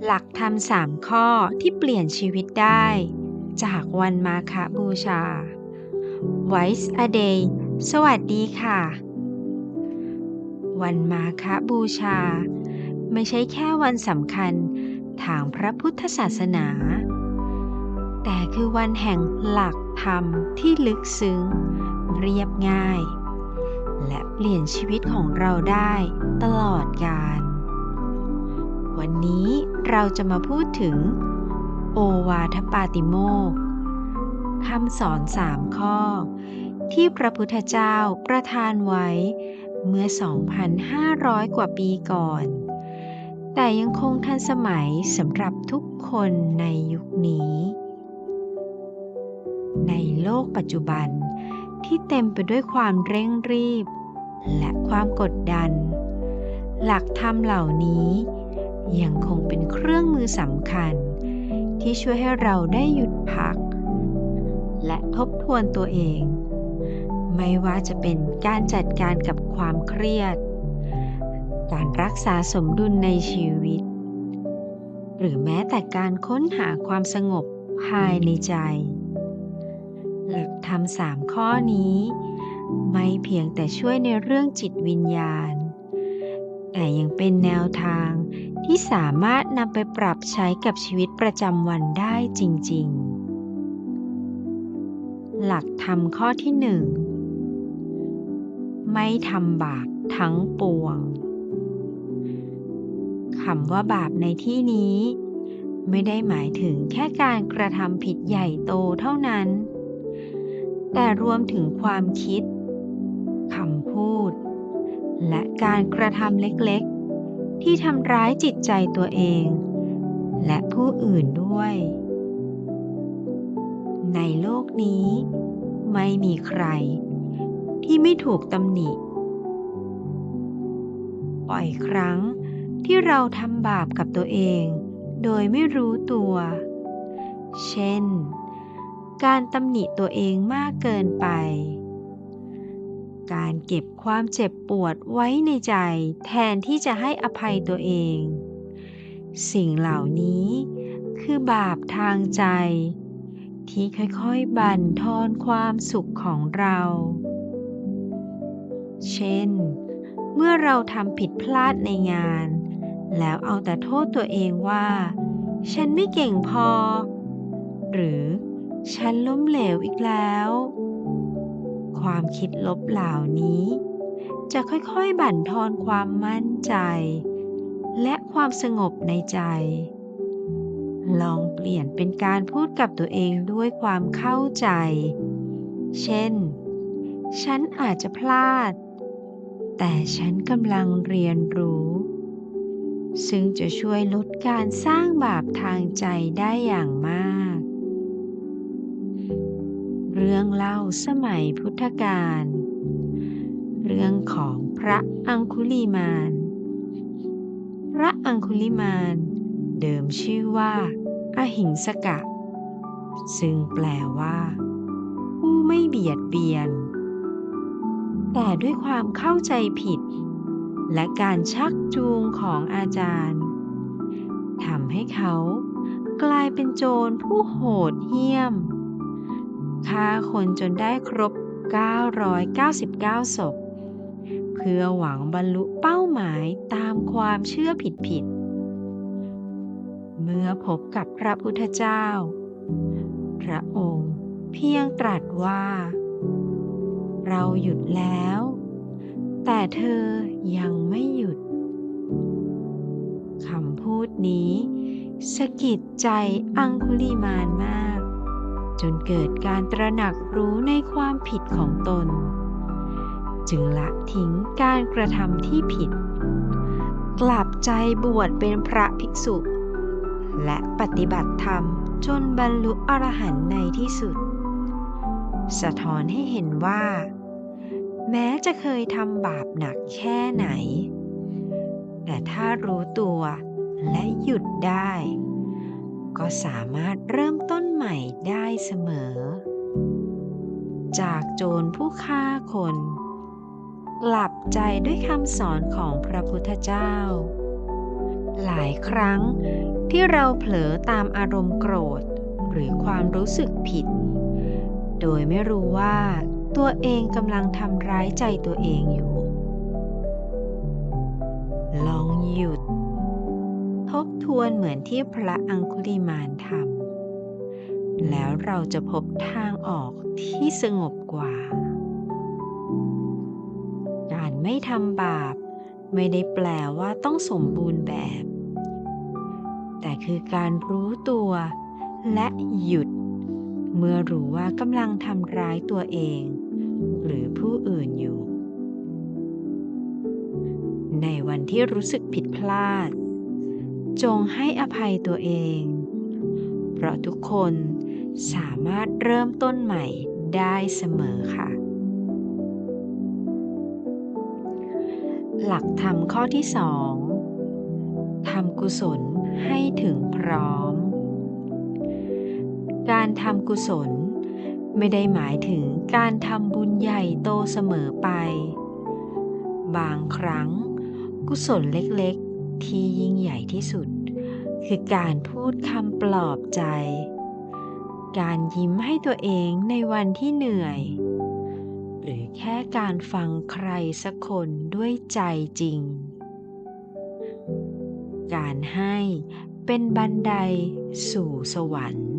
หลักธรรม3ข้อที่เปลี่ยนชีวิตได้จากวันมาฆบูชา Twice a day สวัสดีค่ะ วันมาฆบูชาไม่ใช่แค่วันสำคัญทางพระพุทธศาสนา แต่คือวันแห่งหลักธรรมที่ลึกซึ้งเรียบง่ายและเปลี่ยนชีวิตของเราได้ตลอดกาลวันนี้เราจะมาพูดถึงโอวาทปาติโมกข์คำสอน3ข้อที่พระพุทธเจ้าประทานไว้เมื่อ 2,500 กว่าปีก่อนแต่ยังคงทันสมัยสำหรับทุกคนในยุคนี้ในโลกปัจจุบันที่เต็มไปด้วยความเร่งรีบและความกดดันหลักธรรมเหล่านี้ยังคงเป็นเครื่องมือสำคัญที่ช่วยให้เราได้หยุดพักและทบทวนตัวเองไม่ว่าจะเป็นการจัดการกับความเครียดการรักษาสมดุลในชีวิตหรือแม้แต่การค้นหาความสงบภายในใจหลักธรรม3ข้อนี้ไม่เพียงแต่ช่วยในเรื่องจิตวิญญาณแต่ยังเป็นแนวทางที่สามารถนำไปปรับใช้กับชีวิตประจำวันได้จริงๆหลักธรรมข้อที่1ไม่ทำบาปทั้งปวงคำว่าบาปในที่นี้ไม่ได้หมายถึงแค่การกระทำผิดใหญ่โตเท่านั้นแต่รวมถึงความคิดคำพูดและการกระทำเล็กๆที่ทำร้ายจิตใจตัวเองและผู้อื่นด้วยในโลกนี้ไม่มีใครที่ไม่ถูกตำหนิบ่อยครั้งที่เราทำบาปกับตัวเองโดยไม่รู้ตัวเช่นการตำหนิตัวเองมากเกินไปการเก็บความเจ็บปวดไว้ในใจแทนที่จะให้อภัยตัวเองสิ่งเหล่านี้คือบาปทางใจที่ค่อยๆบั่นทอนความสุขของเราเช่นเมื่อเราทำผิดพลาดในงานแล้วเอาแต่โทษตัวเองว่าฉันไม่เก่งพอหรือฉันล้มเหลวอีกแล้วความคิดลบเหล่านี้จะค่อยๆบั่นทอนความมั่นใจและความสงบในใจลองเปลี่ยนเป็นการพูดกับตัวเองด้วยความเข้าใจเช่นฉันอาจจะพลาดแต่ฉันกำลังเรียนรู้ซึ่งจะช่วยลดการสร้างบาปทางใจได้อย่างมากเรื่องเล่าสมัยพุทธกาลเรื่องของพระอังคุลิมานพระอังคุลิมานเดิมชื่อว่าอหิงสกะซึ่งแปลว่าผู้ไม่เบียดเบียนแต่ด้วยความเข้าใจผิดและการชักจูงของอาจารย์ทำให้เขากลายเป็นโจรผู้โหดเหี้ยมฆ่าคนจนได้ครบ999ศพเพื่อหวังบรรลุเป้าหมายตามความเชื่อผิดๆเมื่อพบกับพระพุทธเจ้าพระองค์เพียงตรัสว่าเราหยุดแล้วแต่เธอยังไม่หยุดคำพูดนี้สะกิดใจอังคุลิมานมากจนเกิดการตระหนักรู้ในความผิดของตนจึงละทิ้งการกระทำที่ผิดกลับใจบวชเป็นพระภิกษุและปฏิบัติธรรมจนบรรลุอรหันต์ในที่สุดสะท้อนให้เห็นว่าแม้จะเคยทำบาปหนักแค่ไหนแต่ถ้ารู้ตัวและหยุดได้ก็สามารถเริ่มต้นใหม่ได้เสมอจากโจรผู้ฆ่าคนกลับใจด้วยคำสอนของพระพุทธเจ้าหลายครั้ง ที่เราเผลอตามอารมณ์โกรธหรือความรู้สึกผิดโดยไม่รู้ว่าตัวเองกำลังทำร้ายใจตัวเองอยู่ลองหยุดทบทวนเหมือนที่พระอังคุลิมานทำแล้วเราจะพบทางออกที่สงบกว่าการไม่ทำบาปไม่ได้แปลว่าต้องสมบูรณ์แบบแต่คือการรู้ตัวและหยุดเมื่อรู้ว่ากำลังทำร้ายตัวเองหรือผู้อื่นอยู่ในวันที่รู้สึกผิดพลาดจงให้อภัยตัวเองเพราะทุกคนสามารถเริ่มต้นใหม่ได้เสมอค่ะหลักธรรมข้อที่2ทำกุศลให้ถึงพร้อมการทำกุศลไม่ได้หมายถึงการทำบุญใหญ่โตเสมอไปบางครั้งกุศลเล็กๆที่ยิ่งใหญ่ที่สุดคือการพูดคำปลอบใจการยิ้มให้ตัวเองในวันที่เหนื่อยหรือแค่การฟังใครสักคนด้วยใจจริงการให้เป็นบันไดสู่สวรรค์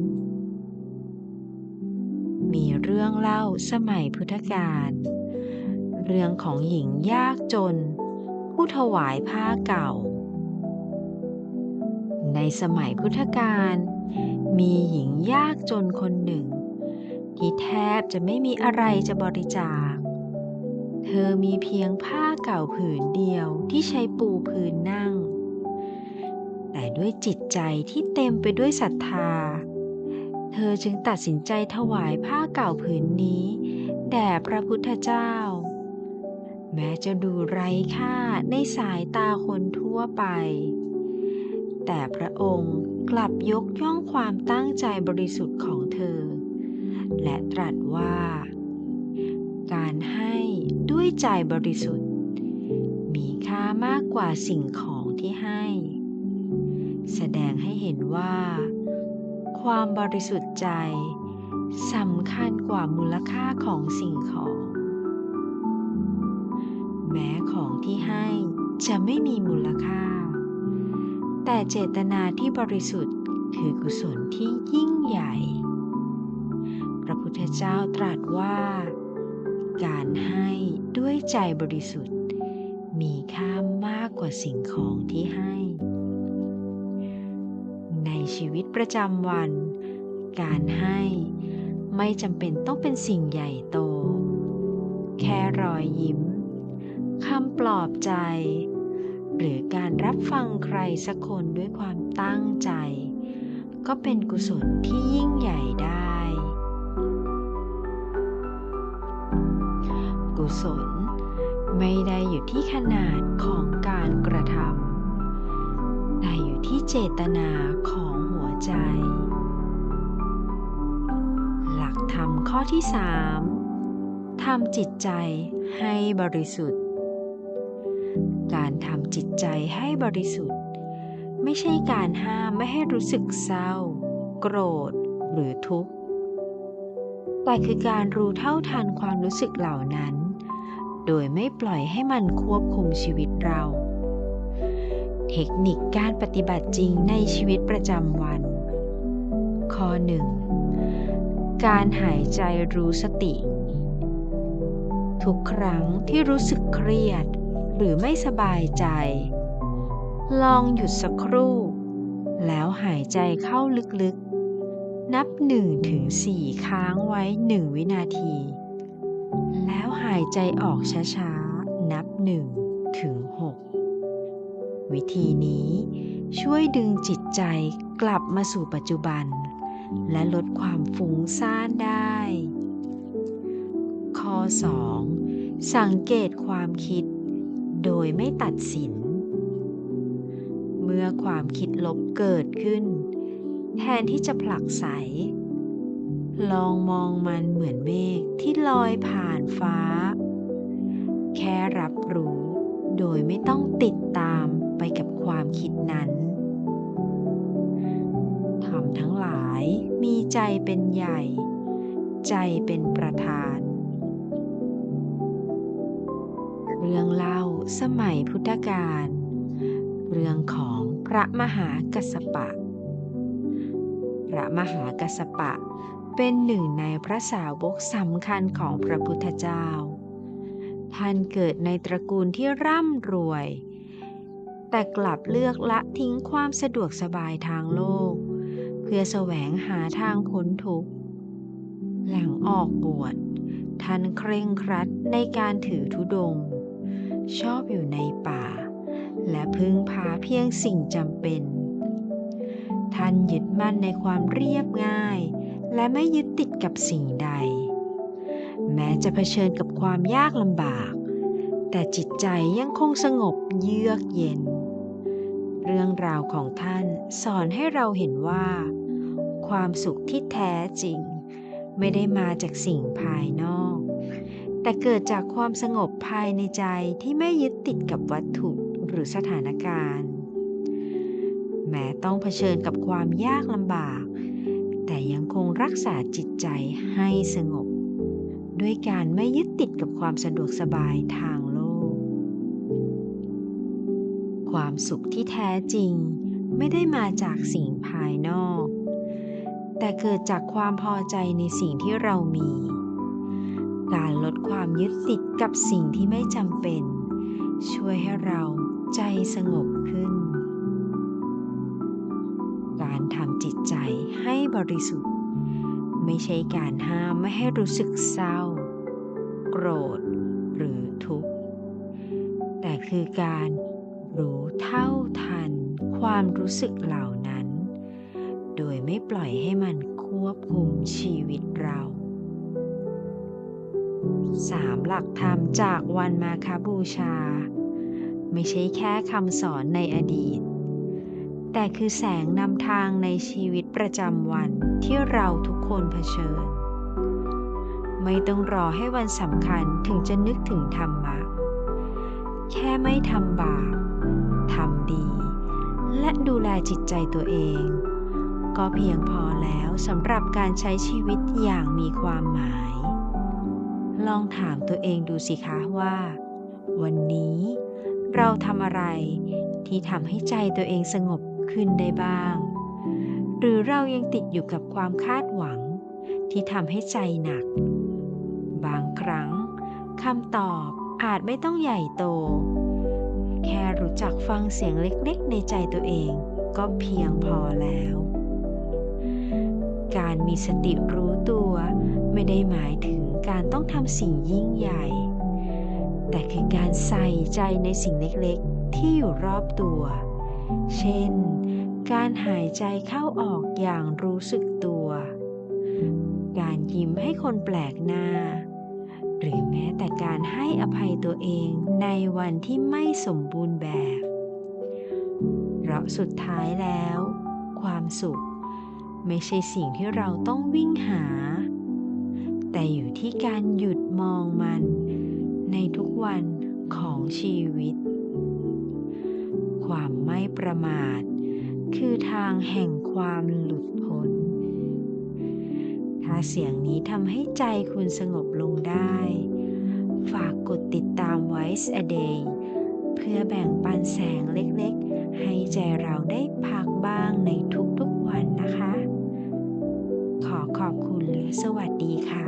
มีเรื่องเล่าสมัยพุทธกาลเรื่องของหญิงยากจนผู้ถวายผ้าเก่าในสมัยพุทธกาลมีหญิงยากจนคนหนึ่งที่แทบจะไม่มีอะไรจะบริจาคเธอมีเพียงผ้าเก่าผืนเดียวที่ใช้ปูพื้นนั่งแต่ด้วยจิตใจที่เต็มไปด้วยศรัทธาเธอจึงตัดสินใจถวายผ้าเก่าผืนนี้แด่พระพุทธเจ้าแม้จะดูไร้ค่าในสายตาคนทั่วไปแต่พระองค์กลับยกย่องความตั้งใจบริสุทธิ์ของเธอและตรัสว่าการให้ด้วยใจบริสุทธิ์มีค่ามากกว่าสิ่งของที่ให้แสดงให้เห็นว่าความบริสุทธิ์ใจสำคัญกว่ามูลค่าของสิ่งของแม้ของที่ให้จะไม่มีมูลค่าแต่เจตนาที่บริสุทธิ์คือกุศลที่ยิ่งใหญ่พระพุทธเจ้าตรัสว่าการให้ด้วยใจบริสุทธิ์มีค่ามากกว่าสิ่งของที่ให้ในชีวิตประจำวันการให้ไม่จำเป็นต้องเป็นสิ่งใหญ่โตแค่รอยยิ้มคำปลอบใจหรือการรับฟังใครสักคนด้วยความตั้งใจก็เป็นกุศลที่ยิ่งใหญ่ได้กุศลไม่ได้อยู่ที่ขนาดของการกระทำแต่อยู่ที่เจตนาของหัวใจหลักธรรมข้อที่3ทำจิตใจให้บริสุทธิ์การทำจิตใจให้บริสุทธิ์ไม่ใช่การห้ามไม่ให้รู้สึกเศร้าโกรธหรือทุกข์แต่คือการรู้เท่าทันความรู้สึกเหล่านั้นโดยไม่ปล่อยให้มันควบคุมชีวิตเราเทคนิคการปฏิบัติจริงในชีวิตประจำวันข้อ 1การหายใจรู้สติทุกครั้งที่รู้สึกเครียดหรือไม่สบายใจลองหยุดสักครู่แล้วหายใจเข้าลึกๆนับ1 ถึง 4ค้างไว้1วินาทีแล้วหายใจออกช้าๆนับ1 ถึง 6วิธีนี้ช่วยดึงจิตใจกลับมาสู่ปัจจุบันและลดความฟุ้งซ่านได้ข้อ 2สังเกตความคิดโดยไม่ตัดสินเมื่อความคิดลบเกิดขึ้นแทนที่จะผลักไสลองมองมันเหมือนเมฆที่ลอยผ่านฟ้าแค่รับรู้โดยไม่ต้องติดตามไปกับความคิดนั้น ใจเป็นใหญ่ ใจเป็นประธาน เรื่องเล่าสมัยพุทธกาล เรื่องของพระมหากัสสปะ พระมหากัสสปะเป็นหนึ่งในพระสาวกสำคัญของพระพุทธเจ้า ท่านเกิดในตระกูลที่ร่ำรวย แต่กลับเลือกละทิ้งความสะดวกสบายทางโลก เพื่อแสวงหาทางพ้นทุกข์ หลังออกบวช ท่านเคร่งครัดในการถือธุดงค์ ชอบอยู่ในป่า และพึ่งพาเพียงสิ่งจำเป็น ท่านยึดมั่นในความเรียบง่าย และไม่ยึดติดกับสิ่งใด แม้จะเผชิญกับความยากลำบาก แต่จิตใจยังคงสงบเยือกเย็น เรื่องราวของท่านสอนให้เราเห็นว่า ความสุขที่แท้จริงไม่ได้มาจากสิ่งภายนอก แต่เกิดจากความสงบภายในใจที่ไม่ยึดติดกับวัตถุหรือสถานการณ์ แม้ต้องเผชิญกับความยากลำบาก แต่ยังคงรักษาจิตใจให้สงบ ด้วยการไม่ยึดติดกับความสะดวกสบายทางโลก ความสุขที่แท้จริงไม่ได้มาจากสิ่งภายนอก แต่เกิดจากความพอใจในสิ่งที่เรามี การลดความยึดติดกับสิ่งที่ไม่จำเป็น ช่วยให้เราใจสงบขึ้น การทำจิตใจให้บริสุทธิ์ไม่ใช่การห้ามไม่ให้รู้สึกเศร้า โกรธ หรือทุกข์ แต่คือการรู้เท่าทันความรู้สึกเหล่านั้น โดยไม่ปล่อยให้มันควบคุมชีวิตเรา 3 หลักธรรมจากวันมาฆบูชา ไม่ใช่แค่คำสอนในอดีต แต่คือแสงนำทางในชีวิตประจำวันที่เราทุกคนเผชิญ ไม่ต้องรอให้วันสำคัญถึงจะนึกถึงธรรมะ แค่ไม่ทำบาป ทำดี และดูแลจิตใจตัวเอง ก็เพียงพอแล้วสำหรับการใช้ชีวิตอย่างมีความหมาย ลองถามตัวเองดูสิคะว่า วันนี้เราทำอะไรที่ทำให้ใจตัวเองสงบขึ้นได้บ้าง หรือเรายังติดอยู่กับความคาดหวังที่ทำให้ใจหนัก บางครั้งคำตอบอาจไม่ต้องใหญ่โต แค่รู้จักฟังเสียงเล็กๆในใจตัวเองก็เพียงพอแล้ว การมีสติรู้ตัวไม่ได้หมายถึงการต้องทำสิ่งยิ่งใหญ่ แต่คือการใส่ใจในสิ่งเล็กๆที่อยู่รอบตัว เช่น การหายใจเข้าออกอย่างรู้สึกตัว การยิ้มให้คนแปลกหน้า หรือแม้แต่การให้อภัยตัวเองในวันที่ไม่สมบูรณ์แบบ เพราะสุดท้ายแล้ว ความสุขไม่ใช่สิ่งที่เราต้องวิ่งหา แต่อยู่ที่การหยุดมองมันในทุกวันของชีวิต ความไม่ประมาทคือทางแห่งความหลุดพ้น ถ้าเสียงนี้ทำให้ใจคุณสงบลงได้ ฝากกดติดตาม Voice a Day เพื่อแบ่งปันแสงเล็กๆให้ใจเราได้พักบ้างในทุกๆวันนะคะ ขอขอบคุณและสวัสดีค่ะ